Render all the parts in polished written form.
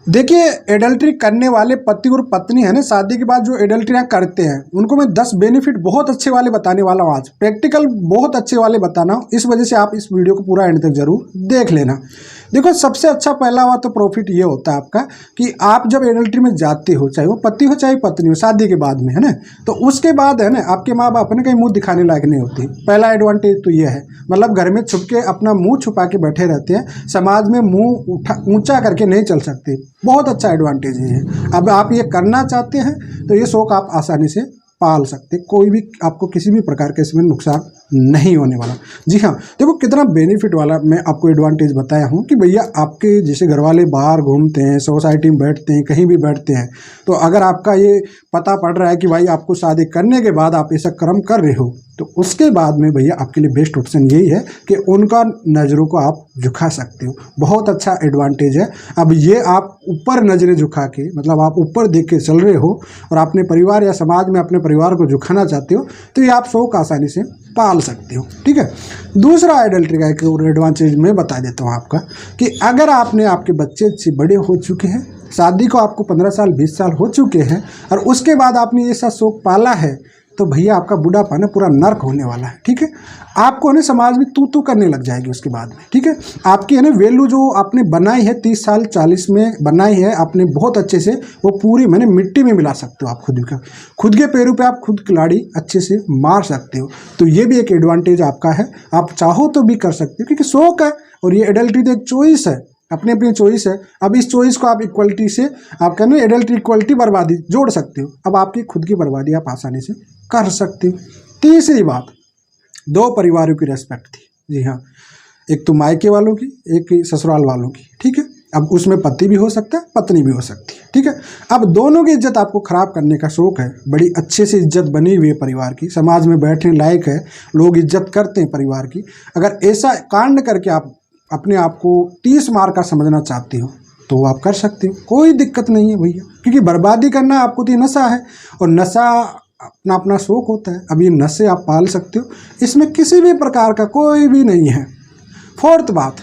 देखिए, एडल्ट्री करने वाले पति और पत्नी है ना, शादी के बाद जो एडल्ट्रियाँ करते हैं उनको मैं 10 बेनिफिट बहुत अच्छे वाले बताने वाला हूँ आज। प्रैक्टिकल बहुत अच्छे वाले बताना हूँ, इस वजह से आप इस वीडियो को पूरा एंड तक जरूर देख लेना। देखो, सबसे अच्छा पहला हुआ तो प्रॉफिट ये होता है आपका कि आप जब एडल्ट्री में जाते हो, चाहे वो पति हो चाहे पत्नी हो, शादी के बाद में है ना, तो उसके बाद है ना आपके माँ बाप ने कहीं मुँह दिखाने लायक नहीं होती। पहला एडवांटेज तो ये है, मतलब घर में छुप के अपना मुँह छुपा के बैठे रहते हैं, समाज में मुँह ऊंचा करके नहीं चल सकते। बहुत अच्छा एडवांटेज है ये। अब आप ये करना चाहते हैं तो ये शौक आप आसानी से पाल सकते, कोई भी आपको किसी भी प्रकार के इसमें नुकसान नहीं होने वाला। जी हाँ, देखो कितना बेनिफिट वाला मैं आपको एडवांटेज बताया हूँ कि भैया आपके जैसे घर वाले बाहर घूमते हैं, सोसाइटी में बैठते हैं, कहीं भी बैठते हैं, तो अगर आपका ये पता पड़ रहा है कि भाई आपको शादी करने के बाद आप ऐसा कर्म कर रहे हो, तो उसके बाद में भैया आपके लिए बेस्ट ऑप्शन यही है कि उनका नज़रों को आप झुका सकते हो। बहुत अच्छा एडवांटेज है। अब ये आप ऊपर नज़रें झुका के, मतलब आप ऊपर देख के चल रहे हो और अपने परिवार या समाज में अपने परिवार को झुकाना चाहते हो, तो ये आप शौक आसानी से पाल सकते हो। ठीक है, दूसरा एडल्ट्री का एक और एडवांटेज मैं बता देता हूँ आपका कि अगर आपने आपके बच्चे अच्छे बड़े हो चुके हैं, शादी को आपको 15 साल 20 साल हो चुके हैं, और उसके बाद आपने ऐसा शौक पाला है, तो भैया आपका बुढ़ापा ना पूरा नर्क होने वाला है। ठीक है, आपको ना समाज में तू करने लग जाएगी उसके बाद में। ठीक है, आपकी है ना वैल्यू जो आपने बनाई है 30 साल 40 में बनाई है आपने बहुत अच्छे से, वो पूरी मैंने मिट्टी में मिला सकते हो आप खुद के पैरों पे आप खुद खिलाड़ी अच्छे से मार सकते हो। तो ये भी एक एडवांटेज आपका है, आप चाहो तो भी कर सकते हो, क्योंकि शौक है और ये एडल्ट्री तो एक चॉइस है, अपनी अपनी चॉइस है। अब इस चॉइस को आप इक्वलिटी से आप कहते हैं एडल्ट्री इक्वलिटी बर्बादी जोड़ सकते हो। अब आपकी खुद की बर्बादी आप आसानी से कर सकते हो। तीसरी बात, 2 परिवारों की रेस्पेक्ट थी। जी हाँ, एक तो मायके वालों की, एक ससुराल वालों की। ठीक है, अब उसमें पति भी हो सकता है, पत्नी भी हो सकती है। ठीक है, अब दोनों की इज्जत आपको खराब करने का शौक है, बड़ी अच्छे से इज्जत बनी हुई है परिवार की, समाज में बैठने लायक है, लोग इज्जत करते हैं परिवार की। अगर ऐसा कांड करके आप अपने आप को 30 मार का समझना चाहते हो तो आप कर सकते हो, कोई दिक्कत नहीं है भैया, क्योंकि बर्बादी करना आपको तो नशा है और नशा अपना अपना शौक होता है। अब ये नशे आप पाल सकते हो, इसमें किसी भी प्रकार का कोई भी नहीं है। फोर्थ बात,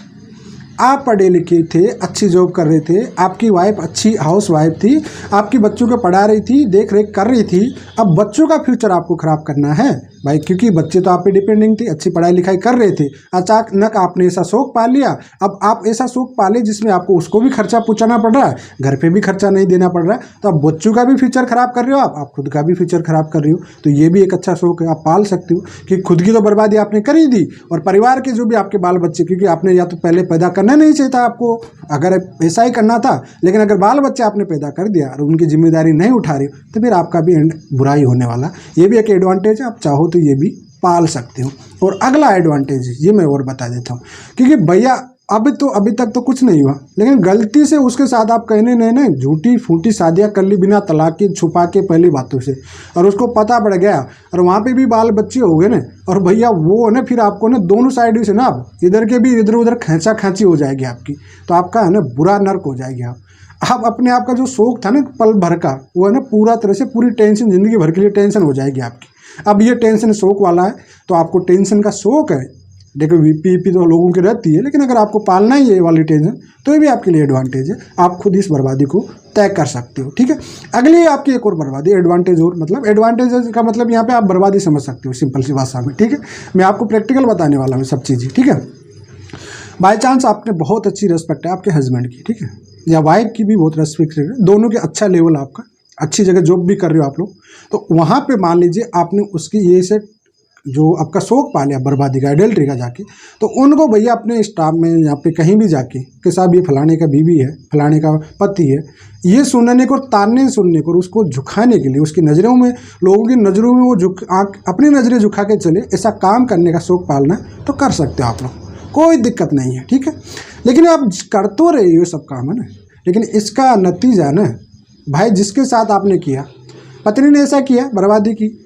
आप पढ़े लिखे थे, अच्छी जॉब कर रहे थे, आपकी वाइफ अच्छी हाउस वाइफ थी, आपकी बच्चों को पढ़ा रही थी, देख रेख कर रही थी। अब बच्चों का फ्यूचर आपको ख़राब करना है भाई, क्योंकि बच्चे तो आप पे डिपेंडिंग थे, अच्छी पढ़ाई लिखाई कर रहे थे, अचानक आपने ऐसा शौक पा लिया। अब आप ऐसा शौक पाले जिसमें आपको उसको भी खर्चा पूछाना पड़ रहा है, घर पे भी खर्चा नहीं देना पड़ रहा है, तो आप बच्चों का भी फ्यूचर ख़राब कर रहे हो, आप खुद का भी फ्यूचर ख़राब कर रहे हो। तो ये भी एक अच्छा शौक है, आप पाल सकते हो कि खुद की तो बर्बादी आपने कर ही दी, और परिवार के जो भी आपके बाल बच्चे, क्योंकि आपने या तो पहले पैदा करना नहीं चाहिए था आपको, अगर ऐसा ही करना था, लेकिन अगर बाल बच्चे आपने पैदा कर दिया और उनकी जिम्मेदारी नहीं उठा रहे तो फिर आपका भी एंड बुरा ही होने वाला। ये भी एक एडवांटेज है, आप चाहो तो ये भी पाल सकते हो। और अगला एडवांटेज ये मैं और बता देता हूँ, क्योंकि भैया अभी तक तो कुछ नहीं हुआ, लेकिन गलती से उसके साथ आप कहने नहीं झूठी फूटी शादियाँ कर ली बिना तलाक की, छुपा के पहली बातों से, और उसको पता पड़ गया और वहाँ पे भी बाल बच्चे हो गए ना, और भैया वो ना फिर आपको ना दोनों साइड से ना आप इधर के भी इधर उधर खींचा खांची हो जाएगी आपकी, तो आपका है ना बुरा नर्क हो जाएगी। आप अपने आप का जो शौक था ना पल भर का, वो है ना पूरा तरह से पूरी टेंशन, जिंदगी भर के लिए टेंशन हो जाएगी आपकी। अब ये टेंशन शौक वाला है, तो आपको टेंशन का शौक है, देखो वीपी तो लोगों की रहती है, लेकिन अगर आपको पालना ही है ये वाली टेंशन, तो ये भी आपके लिए एडवांटेज है, आप खुद इस बर्बादी को तय कर सकते हो। ठीक है, अगली आपकी एक और बर्बादी एडवांटेज, और मतलब एडवांटेज का मतलब यहाँ पे आप बर्बादी समझ सकते हो सिंपल सी भाषा में। ठीक है, मैं आपको प्रैक्टिकल बताने वाला हूँ सब चीज़ें। ठीक है, बाई चांस आपने बहुत अच्छी रेस्पेक्ट है आपके हस्बैंड की, ठीक है, या वाइफ की भी बहुत रेस्पेक्ट है, दोनों के अच्छा लेवल आपका, अच्छी जगह जॉब भी कर रहे हो आप लोग, तो वहाँ पे मान लीजिए आपने उसकी ये से जो आपका शौक पा लिया बर्बादी का, एडल्ट्री का जाके, तो उनको भैया अपने स्टाफ में यहाँ पे कहीं भी जाके कि साहब ये फलाने का बीवी है, फलाने का पति है, ये सुनने को, ताने सुनने को, उसको झुकाने के लिए, उसकी नज़रों में, लोगों की नज़रों में वो अपनी नज़रें झुका के चले, ऐसा काम करने का शौक पालना तो कर सकते हो आप लोग, कोई दिक्कत नहीं है। ठीक है, लेकिन आप कर तो रहे हो सब काम है ना, लेकिन इसका नतीजा ना भाई जिसके साथ आपने किया, पत्नी ने ऐसा किया बर्बादी की,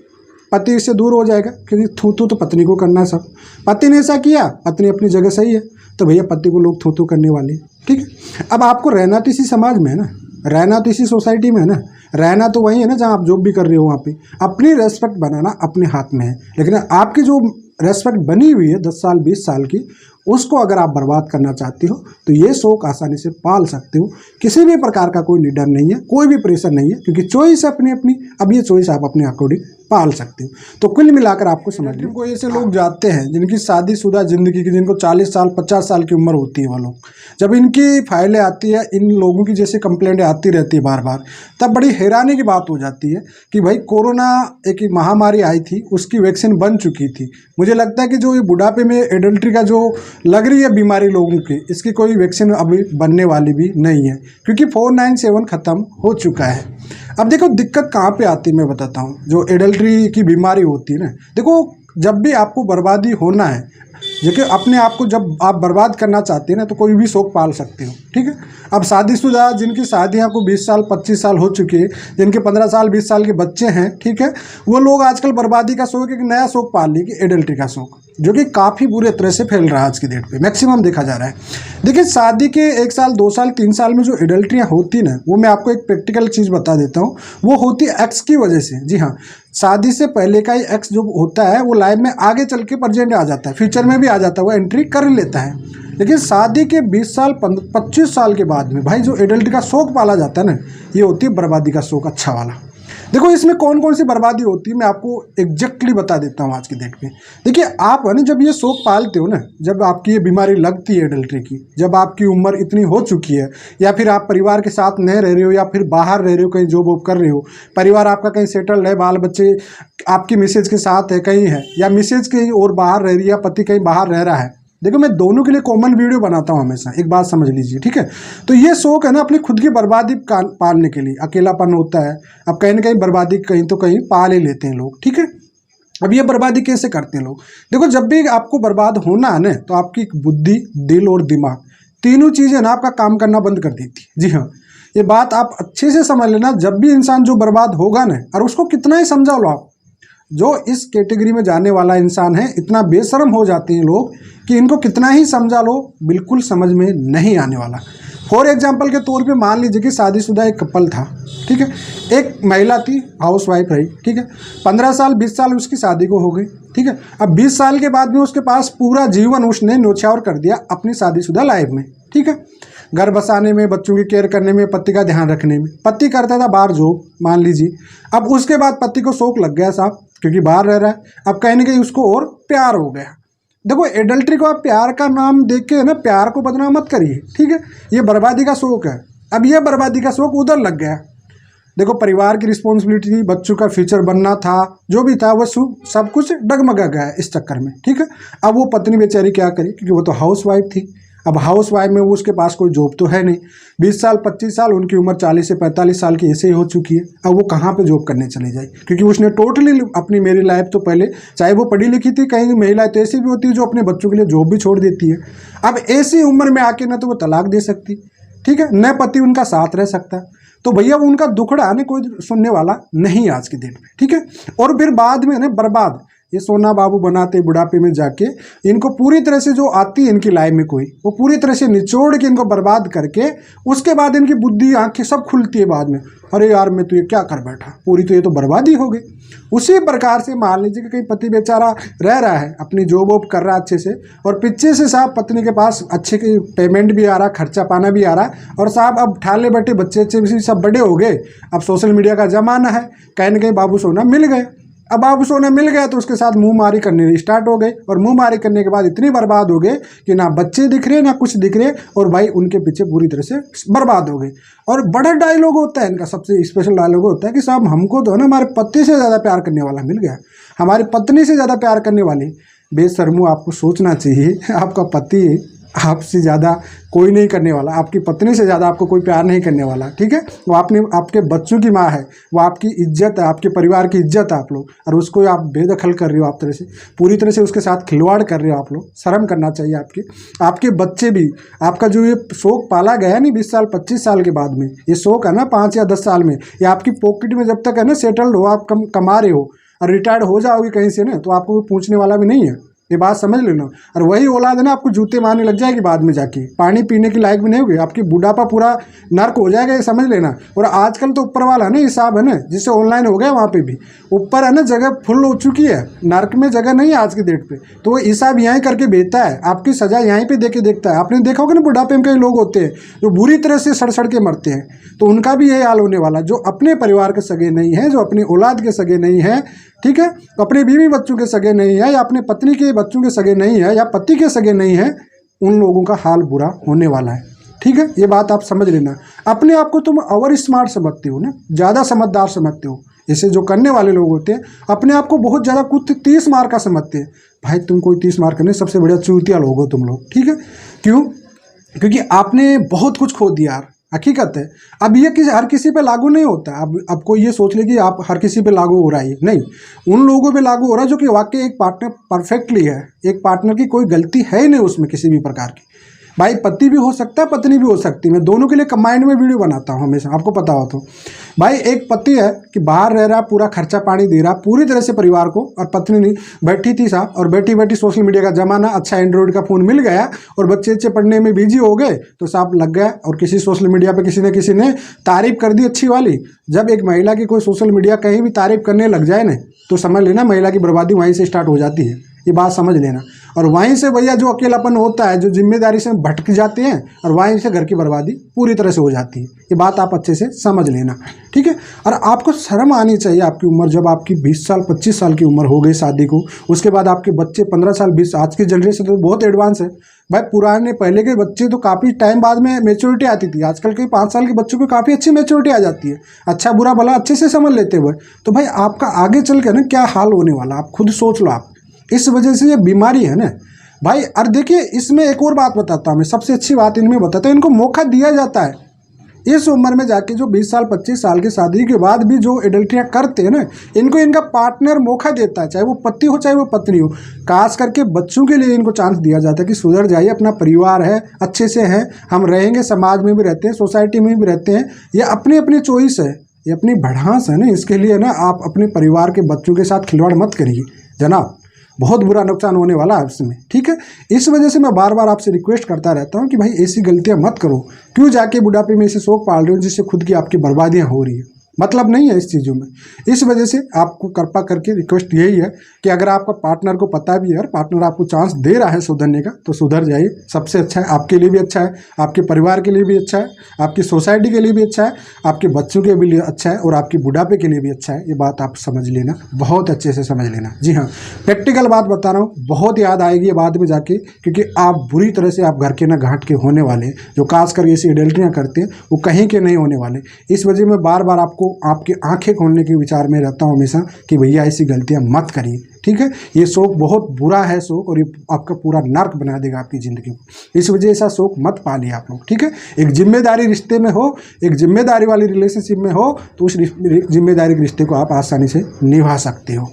पति इससे दूर हो जाएगा, क्योंकि थू तो पत्नी को करना है सब। पति ने ऐसा किया, पत्नी अपनी जगह सही है, तो भैया पति को लोग थू करने वाले। ठीक है, अब आपको रहना तो इसी समाज में है ना, रहना तो इसी सोसाइटी में है ना, रहना तो वही है ना जहाँ आप जॉब भी कर रहे हो, वहाँ पे अपनी रेस्पेक्ट बनाना अपने हाथ में है। लेकिन आपकी जो रेस्पेक्ट बनी हुई है 10 साल 20 साल की, उसको अगर आप बर्बाद करना चाहते हो तो ये शौक आसानी से पाल सकते हो। किसी भी प्रकार का कोई निडर नहीं है, कोई भी प्रेशर नहीं है, क्योंकि चॉइस अपनी अपनी। अब ये चॉइस आप अपने अकॉर्डिंग पाल सकते हो। तो कुल मिलाकर आपको समझ लो, कोई ऐसे लोग जाते हैं जिनकी शादीशुदा जिंदगी की, जिनको 40 साल 50 साल की उम्र होती है, वो लोग जब इनकी फाइलें आती है, इन लोगों की जैसे कंप्लेंटें आती रहती है बार बार, तब बड़ी हैरानी की बात हो जाती है कि भाई कोरोना एक महामारी आई थी, उसकी वैक्सीन बन चुकी थी। मुझे लगता है कि जो ये बुढ़ापे में एडल्ट्री का जो लग रही है बीमारी लोगों की, इसकी कोई वैक्सीन अभी बनने वाली भी नहीं है, क्योंकि 497 ख़त्म हो चुका है। अब देखो दिक्कत कहाँ पे आती है, मैं बताता हूँ। जो एडल्ट्री की बीमारी होती है ना, देखो जब भी आपको बर्बादी होना है, देखिए अपने आप को जब आप बर्बाद करना चाहते हैं ना, तो कोई भी शौक पाल सकते हो, ठीक है। अब शादीशुदा जिनकी शादियाँ को 20 साल 25 साल हो चुकी है, जिनके 15 साल 20 साल के बच्चे हैं, ठीक है, वो लोग आजकल बर्बादी का शौक, एक नया शौक पाल लिए कि एडल्ट्री का शौक, जो कि काफ़ी बुरे तरह से फैल रहा है आज की डेट पे, मैक्सिमम देखा जा रहा है। देखिए शादी के 1 साल 2 साल 3 साल में जो एडल्ट्रियाँ होती ना, वो मैं आपको एक प्रैक्टिकल चीज़ बता देता हूँ। वो होती एक्स की वजह से। जी हाँ, शादी से पहले का ही एक्स जो होता है वो लाइफ में आगे चल के प्रेजेंट आ जाता है, फ्यूचर में भी आ जाता है, वो एंट्री कर लेता है। लेकिन शादी के 20 साल 25 साल के बाद में भाई जो एडल्ट्री का शौक पाला जाता है ना, ये होती है बर्बादी का शौक, अच्छा वाला। देखो इसमें कौन कौन सी बर्बादी होती है, मैं आपको एग्जैक्टली बता देता हूँ आज की डेट में। देखिए आप है ना, जब ये शौक पालते हो ना, जब आपकी ये बीमारी लगती है एडल्ट्री की, जब आपकी उम्र इतनी हो चुकी है, या फिर आप परिवार के साथ नहीं रह रहे हो, या फिर बाहर रह रहे हो, कहीं जॉब वॉब कर रहे हो, परिवार आपका कहीं सेटल्ड है, बाल बच्चे आपकी मिसेज के साथ है कहीं है, या मिसेज कहीं और बाहर रह रही है, या पति कहीं बाहर रह रहा है। देखो मैं दोनों के लिए कॉमन वीडियो बनाता हूँ हमेशा, एक बात समझ लीजिए, ठीक है। तो ये शौक है ना अपनी खुद की बर्बादी पालने के लिए, अकेलापन होता है, अब कहीं ना कहीं बर्बादी कहीं तो कहीं पाल ही लेते हैं लोग, ठीक है। अब ये बर्बादी कैसे करते हैं लोग, देखो जब भी आपको बर्बाद होना है ना, तो आपकी बुद्धि, दिल और दिमाग, तीनों चीज़ें ना आपका काम करना बंद कर देती है। जी हाँ, ये बात आप अच्छे से समझ लेना। जब भी इंसान जो बर्बाद होगा ना, और उसको कितना ही समझा लो आप, जो इस कैटेगरी में जाने वाला इंसान है, इतना बेशर्म हो जाते हैं लोग कि इनको कितना ही समझा लो, बिल्कुल समझ में नहीं आने वाला। फॉर एग्जांपल के तौर पे मान लीजिए कि शादीशुदा एक कपल था, ठीक है, एक महिला थी, हाउस वाइफ रही, ठीक है, 15 साल 20 साल उसकी शादी को हो गई, ठीक है। अब 20 साल के बाद में उसके पास पूरा जीवन उसने न्योछावर कर दिया अपनी शादीशुदा लाइफ में, ठीक है। घर बसाने में, बच्चों की केयर करने में, पति का ध्यान रखने में। पति करता था बाहर जॉब, मान लीजिए। अब उसके बाद पति को शौक लग गया साहब, क्योंकि बाहर रह रहा है, अब कहीं ना कहीं उसको और प्यार हो गया। देखो एडल्ट्री को आप प्यार का नाम देख के ना प्यार को बदनाम मत करिए, ठीक है। ये बर्बादी का शौक है। अब ये बर्बादी का शौक उधर लग गया। देखो परिवार की रिस्पॉन्सिबिलिटी, बच्चों का फ्यूचर बनना था, जो भी था वो सब कुछ डगमगा गया इस चक्कर में, ठीक है। अब वो पत्नी बेचारी क्या करी, क्योंकि वो तो हाउस वाइफ थी। अब हाउस वाइफ में वो उसके पास कोई जॉब तो है नहीं, 20 साल 25 साल, उनकी उम्र 40 से 45 साल की ऐसे ही हो चुकी है। अब वो कहाँ पे जॉब करने चली जाए, क्योंकि उसने टोटली अपनी मेरी लाइफ तो पहले, चाहे वो पढ़ी लिखी थी, कहीं महिला तो ऐसी भी होती है जो अपने बच्चों के लिए जॉब भी छोड़ देती है। अब ऐसी उम्र में आके ना तो वो तलाक दे सकती, ठीक है, न पति उनका साथ रह सकता। तो भैया वो उनका दुखड़ा ने कोई सुनने वाला नहीं आज की डेट में, ठीक है। और फिर बाद में ना बर्बाद, ये सोना बाबू बनाते बुढ़ापे में जाके इनको पूरी तरह से जो आती है इनकी लाइफ में कोई, वो पूरी तरह से निचोड़ के इनको बर्बाद करके, उसके बाद इनकी बुद्धि आंखें सब खुलती है बाद में, अरे यार मैं तो ये क्या कर बैठा, पूरी तो ये तो बर्बादी हो गई। उसी प्रकार से मान लीजिए कि कहीं पति बेचारा रह रहा है, अपनी जॉब वॉब कर रहा है अच्छे से, और पीछे से साहब पत्नी के पास अच्छे की पेमेंट भी आ रहा, खर्चा पाना भी आ रहा, और साहब अब ठाले बैठे बच्चे अच्छे भी सब बड़े हो गए, अब सोशल मीडिया का ज़माना है, कहीं ना कहीं बाबू सोना मिल गए। अब बाबू सोना मिल गया तो उसके साथ मुंह मारी करने स्टार्ट हो गए, और मुंह मारी करने के बाद इतनी बर्बाद हो गए कि ना बच्चे दिख रहे ना कुछ दिख रहे, और भाई उनके पीछे पूरी तरह से बर्बाद हो गए। और बड़ा डायलॉग होता है इनका, सबसे स्पेशल डायलॉग होता है कि साहब हमको तो है ना हमारे पति से ज़्यादा प्यार करने वाला मिल गया, हमारी पत्नी से ज़्यादा प्यार करने वाली। बेशर्मो, आपको सोचना चाहिए, आपका पति आपसे ज़्यादा कोई नहीं करने वाला, आपकी पत्नी से ज़्यादा आपको कोई प्यार नहीं करने वाला, ठीक है। वो आपके बच्चों की माँ है, वो आपकी इज्जत है, आपके परिवार की इज्जत है आप लोग, और उसको आप बेदखल कर रहे हो, आप तरह से पूरी तरह से उसके साथ खिलवाड़ कर रहे हो आप लोग। शर्म करना चाहिए आपके बच्चे भी, आपका जो ये शौक पाला गया है नहीं 20 साल 25 साल के बाद में, ये शौक है ना 5 या 10 साल में, ये आपकी पॉकेट में जब तक है ना सेटल्ड हो, आप कमा रहे हो और रिटायर्ड हो जाओगे कहीं से ना, तो आपको पूछने वाला भी नहीं है। ये बात समझ लेना। और वही औलाद है ना आपको जूते मारने लग जाएगी बाद में जाके, पानी पीने की लायक भी नहीं होगी, आपकी बुढ़ापा पूरा नर्क हो जाएगा, ये समझ लेना। और आजकल तो ऊपर वाला है ना हिसाब है ना, जिससे ऑनलाइन हो गया वहाँ पे भी ऊपर है ना जगह फुल हो चुकी है, नर्क में जगह नहीं है आज की डेट पे, तो वो हिसाब यहीं करके भेजता है, आपकी सजा यहीं पे देके देखता है। आपने देखा होगा ना बुढ़ापे में कई लोग होते हैं जो बुरी तरह से सड़ सड़ के मरते हैं, तो उनका भी यही हाल होने वाला, जो अपने परिवार के सगे नहीं है, जो अपनी औलाद के सगे नहीं है, ठीक है, अपने बीवी बच्चों के सगे नहीं है, या अपने पत्नी के बच्चों के सगे नहीं है, या पति के सगे नहीं है, उन लोगों का हाल बुरा होने वाला है। ठीक है, ये बात आप समझ लेना। अपने आप को तुम ओवर स्मार्ट समझते हो ना, ज़्यादा समझदार समझते हो, ऐसे जो करने वाले लोग होते हैं अपने आप को बहुत ज़्यादा कुछ 30 मार का समझते हैं। भाई तुम कोई 30 मार करने सबसे बढ़िया चूतिया लोग हो तुम लोग। ठीक है, क्यों? क्योंकि आपने बहुत कुछ खो दिया यार, हकीकत है। अब ये हर किसी पे लागू नहीं होता। अब कोई ये सोच ले कि आप हर किसी पे लागू हो रहा है, नहीं, उन लोगों पे लागू हो रहा है जो कि वाकई एक पार्टनर परफेक्टली है, एक पार्टनर की कोई गलती है ही नहीं उसमें किसी भी प्रकार की। भाई पति भी हो सकता है, पत्नी भी हो सकती है, मैं दोनों के लिए कंबाइंड में वीडियो बनाता हूँ हमेशा, आपको पता हो तो। भाई एक पति है कि बाहर रह रहा, पूरा खर्चा पानी दे रहा पूरी तरह से परिवार को, और पत्नी नहीं बैठी थी साहब, और बैठी बैठी सोशल मीडिया का जमाना, अच्छा एंड्रॉइड का फ़ोन मिल गया और बच्चे अच्छे पढ़ने में बिजी हो गए तो साहब लग गया, और किसी सोशल मीडिया पर किसी ने तारीफ कर दी अच्छी वाली। जब एक महिला की कोई सोशल मीडिया कहीं भी तारीफ करने लग जाए ना, तो समझ लेना महिला की बर्बादी वहीं से स्टार्ट हो जाती है, ये बात समझ लेना। और वहीं से भैया जो अकेलापन होता है, जो जिम्मेदारी से भटक जाते हैं, और वहीं से घर की बर्बादी पूरी तरह से हो जाती है, ये बात आप अच्छे से समझ लेना। ठीक है, और आपको शर्म आनी चाहिए। आपकी उम्र जब आपकी 20 साल 25 साल की उम्र हो गई शादी को, उसके बाद आपके बच्चे 15 साल 20, आज की जनरेशन तो बहुत एडवांस है भाई। पुराने पहले के बच्चे तो काफ़ी टाइम बाद में मेच्योरिटी आती थी, आजकल के 5 साल के बच्चों को काफ़ी अच्छी मेच्योरिटी आ जाती है, अच्छा बुरा भला अच्छे से समझ लेते हुए। तो भाई आपका आगे चल के ना क्या हाल होने वाला, आप खुद सोच लो। आप इस वजह से ये बीमारी है ना भाई। और देखिए इसमें एक और बात बताता हूँ मैं, सबसे अच्छी बात इनमें बताता हूँ, इनको मौका दिया जाता है इस उम्र में जाके, जो 20 साल 25 साल की शादी के बाद भी जो एडल्ट्रियाँ करते हैं ना, इनको इनका पार्टनर मौका देता है, चाहे वो पति हो चाहे वो पत्नी हो। खास करके बच्चों के लिए इनको चांस दिया जाता है कि सुधर जाइए, अपना परिवार है, अच्छे से है, हम रहेंगे, समाज में भी रहते हैं, सोसाइटी में भी रहते हैं, ये अपनी अपनी चॉइस है, ये अपनी बढ़ास है ना। इसके लिए ना आप अपने परिवार के बच्चों के साथ खिलवाड़ मत करिए जनाब, बहुत बुरा नुकसान होने वाला है इसमें। ठीक है, इस वजह से मैं बार बार आपसे रिक्वेस्ट करता रहता हूँ कि भाई ऐसी गलतियाँ मत करो। क्यों जाके बुढ़ापे में ऐसे शौक पाल रहे हो जिससे खुद की आपकी बर्बादियाँ हो रही है, मतलब नहीं है इस चीज़ों में। इस वजह से आपको कृपा करके रिक्वेस्ट यही है कि अगर आपका पार्टनर को पता भी है, पार्टनर आपको चांस दे रहा है सुधरने का, तो सुधर जाइए, सबसे अच्छा है, आपके लिए भी अच्छा है, आपके परिवार के लिए भी अच्छा है, आपकी सोसाइटी के लिए भी अच्छा है, आपके बच्चों के भी लिए अच्छा है, और आपके बुढ़ापे के लिए भी अच्छा है। ये बात आप समझ लेना, बहुत अच्छे से समझ लेना। जी हाँ, प्रैक्टिकल बात बता रहा हूँ, बहुत याद आएगी ये बाद में जाके, क्योंकि आप बुरी तरह से आप घर के ना घाट के होने वाले, जो खास कर ऐसी एडल्ट्रियाँ करते हैं वो कहीं के नहीं होने वाले। इस वजह में बार बार आपको आपकी आंखें खोलने के विचार में रहता हूं हमेशा कि भैया ऐसी गलतियां मत करिए। ठीक है, ये शौक बहुत बुरा है शौक, और ये आपका पूरा नर्क बना देगा आपकी ज़िंदगी को। इस वजह ऐसा शौक मत पालिए आप लोग। ठीक है, एक जिम्मेदारी रिश्ते में हो, एक जिम्मेदारी वाली रिलेशनशिप में हो, तो उस जिम्मेदारी के रिश्ते को आप आसानी से निभा सकते हो।